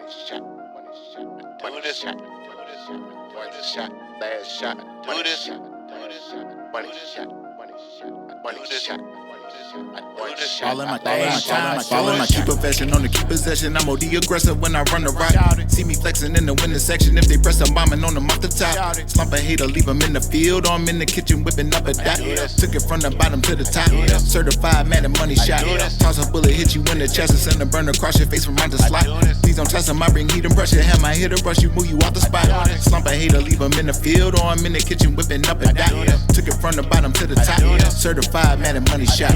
shot, do this shot, one shot, last shot, do this, one shot, one shot. All in my thing, all in my key profession. On the key possession, I'm OD aggressive when I run the route. See me flexing in the winning section. If they press, I'm bombing on them off the top. Slump a hater, leave them in the field, or I'm in the kitchen whipping up a dot. Took it from the bottom to the top. Certified Madden money shot. Toss a bullet, hit you in the chest, and send a burner across your face from out the slot. Please don't test them, I bring heat and brush it. Have my hitter brush you, move you out the spot. Slump a hater, leave them in the field, or I'm in the kitchen whipping up a dot. Took it from the bottom to the top. Certified Madden money shot.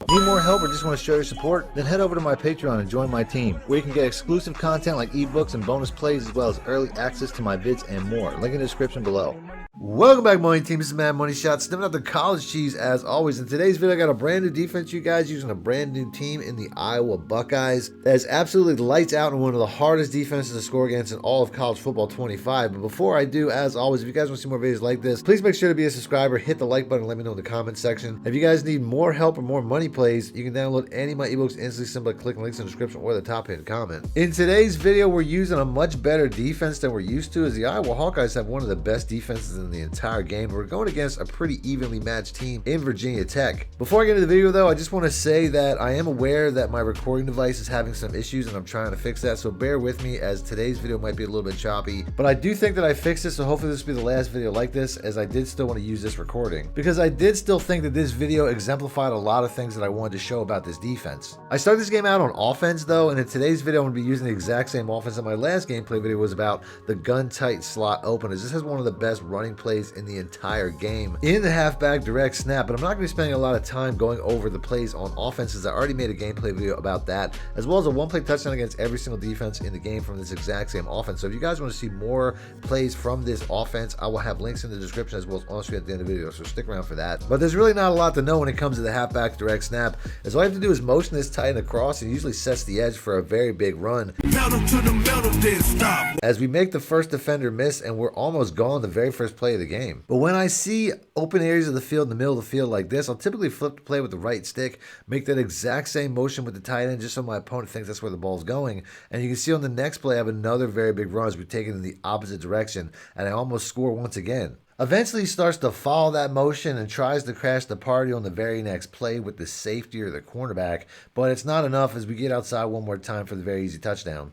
Need more help or just want to show your support? Then head over to my Patreon and join my team, where you can get exclusive content like ebooks and bonus plays, as well as early access to my vids and more. Link in the description below. Welcome back, Money Team. This is Mad Money Shot, stepping out the college cheese as always. In today's video, I got a brand new defense, you guys, using a brand new team in the Iowa Buckeyes that is absolutely lights out and one of the hardest defenses to score against in all of college football 25. But before I do, as always, if you guys want to see more videos like this, please make sure to be a subscriber, hit the like button, and let me know in the comment section. If you guys need more help or more money plays, you can download any of my ebooks instantly simply by clicking links in the description or the top pinned comment. In today's video, we're using a much better defense than we're used to, as the Iowa Hawkeyes have one of the best defenses in the entire game. We're going against a pretty evenly matched team in Virginia Tech. Before I get into the video though, I just want to say that I am aware that my recording device is having some issues and I'm trying to fix that, so bear with me as today's video might be a little bit choppy, but I do think that I fixed it, so hopefully this will be the last video like this, as I did still want to use this recording because I did still think that this video exemplified a lot of things that I wanted to show about this defense. I started this game out on offense though, and in today's video I'm going to be using the exact same offense that my last gameplay video was about, the gun tight slot openers. This has one of the best running plays in the entire game in the halfback direct snap, but I'm not going to be spending a lot of time going over the plays on offenses. I already made a gameplay video about that, as well as a one-play touchdown against every single defense in the game from this exact same offense. So if you guys want to see more plays from this offense, I will have links in the description as well as on screen at the end of the video, so stick around for that. But there's really not a lot to know when it comes to the halfback direct snap, as all you have to do is motion this tight end across, and it usually sets the edge for a very big run. As we make the first defender miss, and we're almost gone the very first play of the game. But when I see open areas of the field in the middle of the field like this, I'll typically flip the play with the right stick, make that exact same motion with the tight end just so my opponent thinks that's where the ball's going. And you can see on the next play I have another very big run as we take it in the opposite direction, and I almost score once again. Eventually he starts to follow that motion and tries to crash the party on the very next play with the safety or the cornerback, but it's not enough as we get outside one more time for the very easy touchdown.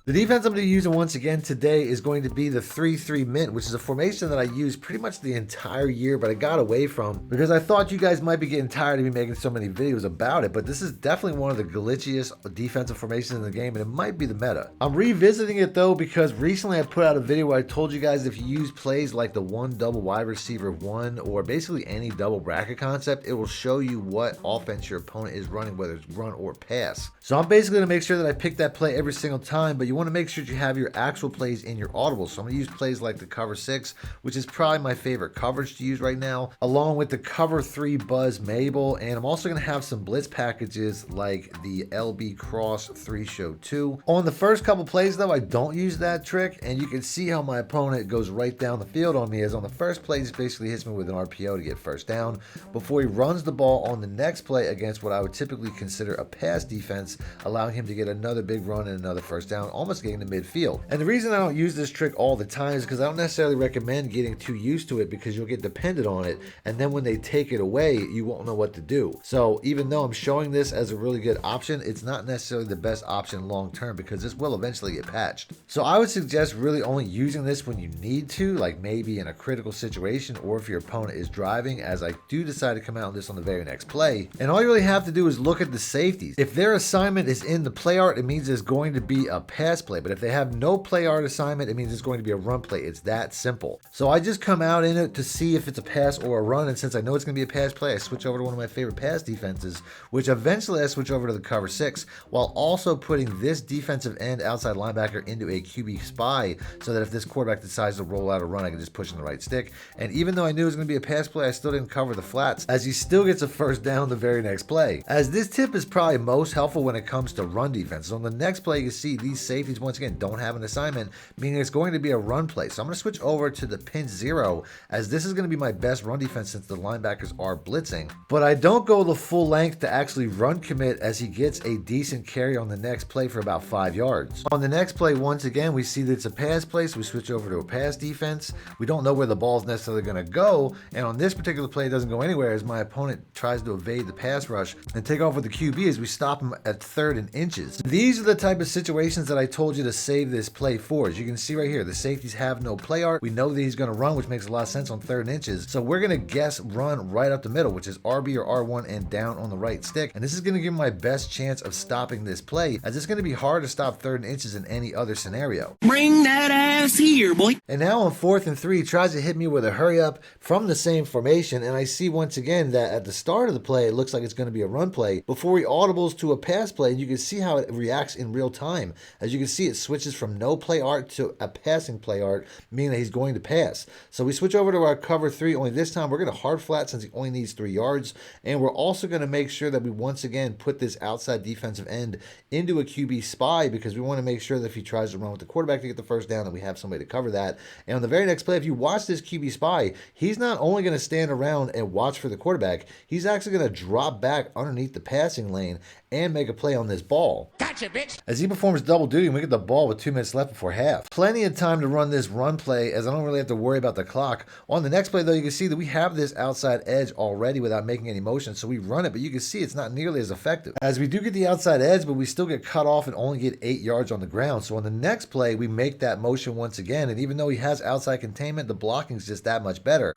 The defense I'm going to be using once again today is going to be the 3-3 mint, which is a formation that I used pretty much the entire year, but I got away from because I thought you guys might be getting tired of me making so many videos about it, but this is definitely one of the glitchiest defensive formations in the game, and it might be the meta. I'm revisiting it though because recently I put out a video where I told you guys if you use plays like the one double wide receiver one or basically any double bracket concept, it will show you what offense your opponent is running, whether it's run or pass. So I'm basically going to make sure that I pick that play every single time, but you want to make sure that you have your actual plays in your audible. So I'm going to use plays like the cover 6, which is probably my favorite coverage to use right now, along with the cover 3 Buzz Mabel, and I'm also going to have some blitz packages like the LB Cross 3 Show 2. On the first couple plays though, I don't use that trick, and you can see how my opponent goes right down the field on me, as on the first play he basically hits me with an RPO to get first down before he runs the ball on the next play against what I would typically consider a pass defense, allowing him to get another big run and another first down, almost getting to midfield. And the reason I don't use this trick all the time is because I don't necessarily recommend getting too used to it, because you'll get dependent on it, and then when they take it away you won't know what to do. So even though I'm showing this as a really good option, it's not necessarily the best option long term, because this will eventually get patched. So I would suggest really only using this when you need to, like maybe in a critical situation or if your opponent is driving, as I do decide to come out with this on the very next play. And all you really have to do is look at the safeties. If their assignment is in the play art, it means there's going to be a pass play, but if they have no play art assignment, it means it's going to be a run play. It's that simple. So I just come out in it to see if it's a pass or a run, and since I know it's going to be a pass play, I switch over to one of my favorite pass defenses, which eventually I switch over to the cover 6, while also putting this defensive end outside linebacker into a QB spy, so that if this quarterback decides to roll out a run, I can just push in the right stick. And even though I knew it was going to be a pass play, I still didn't cover the flats, as he still gets a first down the very next play. As this tip is probably most helpful when it comes to run defense. So on the next play, you see these safeties safeties, once again, don't have an assignment, meaning it's going to be a run play. So I'm going to switch over to the pinch 0, as this is going to be my best run defense since the linebackers are blitzing. But I don't go the full length to actually run commit, as he gets a decent carry on the next play for about 5 yards. On the next play, once again, we see that it's a pass play, so we switch over to a pass defense. We don't know where the ball is necessarily going to go, and on this particular play, it doesn't go anywhere as my opponent tries to evade the pass rush and take off with the QB as we stop him at 3rd and inches. These are the type of situations that I told you to save this play for. As you can see right here, the safeties have no play art. We know that he's going to run, which makes a lot of sense on 3rd and inches. So we're going to guess run right up the middle, which is RB or R1 and down on the right stick. And this is going to give me my best chance of stopping this play, as it's going to be hard to stop 3rd and inches in any other scenario. Bring that ass here, boy. And now on 4th and 3, he tries to hit me with a hurry up from the same formation. And I see once again that at the start of the play, it looks like it's going to be a run play before he audibles to a pass play. And you can see how it reacts in real time. As you can see, it switches from no play art to a passing play art, meaning that he's going to pass. So we switch over to our cover 3, only this time we're going to hard flat since he only needs 3 yards. And we're also going to make sure that we once again put this outside defensive end into a QB spy, because we want to make sure that if he tries to run with the quarterback to get the first down, that we have somebody to cover that. And on the very next play, if you watch this QB spy, he's not only going to stand around and watch for the quarterback, he's actually going to drop back underneath the passing lane and make a play on this ball. Gotcha, bitch. As he performs double duty, and we get the ball with 2 minutes left before half. Plenty of time to run this run play, as I don't really have to worry about the clock. On the next play, though, you can see that we have this outside edge already without making any motion, so we run it, but you can see it's not nearly as effective. As we do get the outside edge, but we still get cut off and only get 8 yards on the ground. So on the next play, we make that motion once again, and even though he has outside containment, the blocking is just that much better.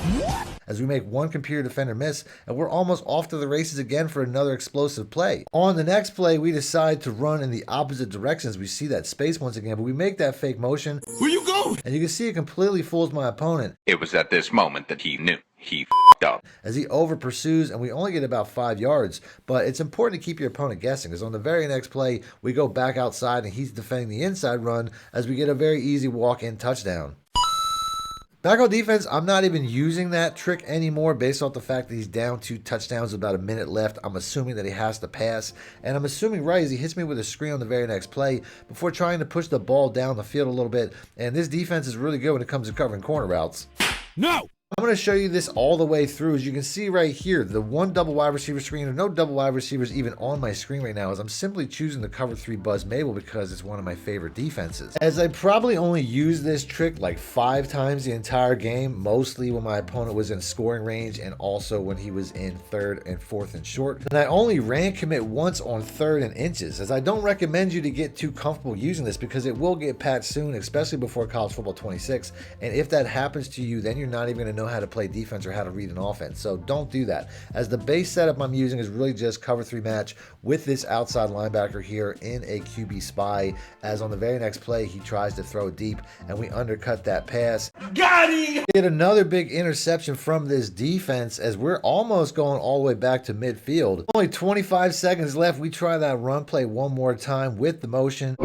As we make one computer defender miss, and we're almost off to the races again for another explosive play. On the next play, we decide to run in the opposite direction as we see that space once again, but we make that fake motion. Where you going? And you can see it completely fools my opponent. It was at this moment that he knew he f***ed up. As he over pursues, and we only get about 5 yards, but it's important to keep your opponent guessing, because on the very next play, we go back outside and he's defending the inside run as we get a very easy walk-in touchdown. Back on defense, I'm not even using that trick anymore based off the fact that he's down 2 touchdowns with about a minute left. I'm assuming that he has to pass, and I'm assuming right as he hits me with a screen on the very next play before trying to push the ball down the field a little bit. And this defense is really good when it comes to covering corner routes. No! I'm going to show you this all the way through. As you can see right here, the one double wide receiver screen, or no double wide receivers even on my screen right now, as I'm simply choosing the cover 3 Buzz Mabel because it's one of my favorite defenses. As I probably only used this trick like 5 times the entire game, mostly when my opponent was in scoring range and also when he was in 3rd and 4th and short. And I only ran commit once on 3rd and inches, as I don't recommend you to get too comfortable using this because it will get patched soon, especially before College Football 26. And if that happens to you, then you're not even going to know how to play defense or how to read an offense. So don't do that. As the base setup I'm using is really just cover 3 match with this outside linebacker here in a QB spy, as on the very next play he tries to throw deep and we undercut that pass. Got him! Get another big interception from this defense as we're almost going all the way back to midfield. Only 25 seconds left. We try that run play one more time with the motion.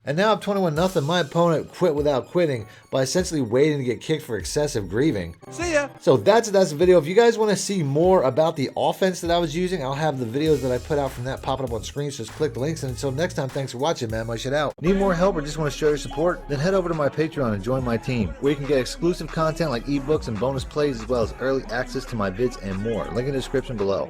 And now up 21-0, my opponent quit without quitting by essentially waiting to get kicked for excessive grieving. See ya! So that's the video. If you guys want to see more about the offense that I was using, I'll have the videos that I put out from that popping up on screen, so just click the links. And until next time, thanks for watching, man. My shit out. Need more help or just want to show your support? Then head over to my Patreon and join my team, where you can get exclusive content like ebooks and bonus plays, as well as early access to my vids and more. Link in the description below.